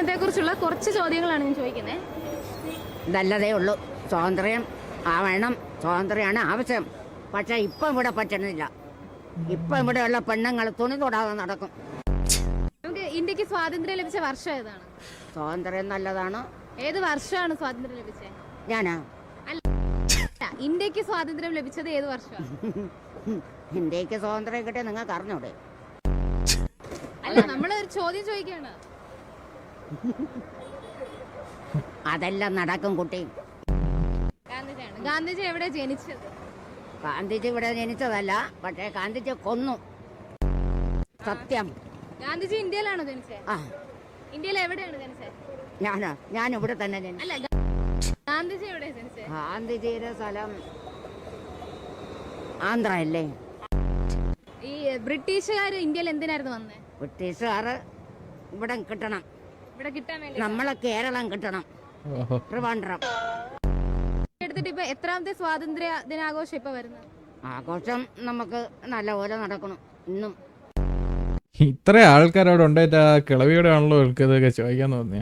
സ്വാതന്ത്ര്യത്തെ കുറിച്ചുള്ള കുറച്ച് ചോദ്യങ്ങളാണ് ഞാൻ ചോദിക്കുന്നത്. നല്ലതേ ഉള്ളൂ. സ്വാതന്ത്ര്യം ആവണം, സ്വാതന്ത്ര്യമാണ് ആവശ്യം. പക്ഷെ ഇപ്പം ഇവിടെ പറ്റണില്ല. ഇപ്പം ഇവിടെയുള്ള പെണ്ണുങ്ങൾ തുണി തൊടാതെ നടക്കും. നമുക്ക് ഇന്ത്യക്ക് സ്വാതന്ത്ര്യം ലഭിച്ച വർഷം ഏതാണ്? സ്വാതന്ത്ര്യം നല്ലതാണ്. ഏത് വർഷമാണ് സ്വാതന്ത്ര്യം ലഭിച്ചത്? ഞാനാ അല്ല, ഇന്ത്യക്ക് സ്വാതന്ത്ര്യം ലഭിച്ചത് ഏത് വർഷമാണ്? ഇന്ത്യക്ക് സ്വാതന്ത്ര്യം കിട്ടിയ നിങ്ങൾക്ക് അറിഞ്ഞൂടെ? അല്ല, നമ്മളൊരു ചോദ്യം ചോദിക്കുകയാണ്. അതെല്ലാം നടക്കും കുട്ടി. ഗാന്ധിജിയാണ്. ഗാന്ധിജി എവിടെ ജനിച്ചത്? ഗാന്ധിജി ഇവിടെ ജനിച്ചതല്ല, പക്ഷേ ഗാന്ധിജി കൊന്നു. സത്യം. ഗാന്ധിജി ഇന്ത്യയിലാണോ ജനിച്ചത്? ആ, ഇന്ത്യയിൽ എവിടെയാണ് ജനിച്ചത്? ഞാൻ ഇവിടെ തന്നെ ജനിച്ചു. അല്ല, ഗാന്ധിജി എവിടെ ജനിച്ചത്? ഗാന്ധിജിയുടെ സ്ഥലം ആന്ധ്ര അല്ലേ? ഈ ബ്രിട്ടീഷുകാർ ഇന്ത്യയിൽ എന്തിനായിരുന്നു വന്നത്? ബ്രിട്ടീഷുകാർ ഇവിടെ കിട്ടണം, ഇവിടെ കിട്ടാൻ വേണ്ടി. നമ്മളെ കേരളം കിട്ടണം, ട്രിവാൻഡ്രം. എടുത്തിട്ട് ഇപ്പൊ എത്രാമത്തെ സ്വാതന്ത്ര്യ ദിനാഘോഷം ഇപ്പൊ വരുന്നത്? ആഘോഷം നമുക്ക് നല്ലപോലെ നടക്കണം ഇന്നും. ഇത്ര ആൾക്കാരവിടെ ഉണ്ടായിട്ട് ആ കിളവിയുടെ ആണല്ലോ ഇതൊക്കെ ചോദിക്കാൻ തോന്നിയ.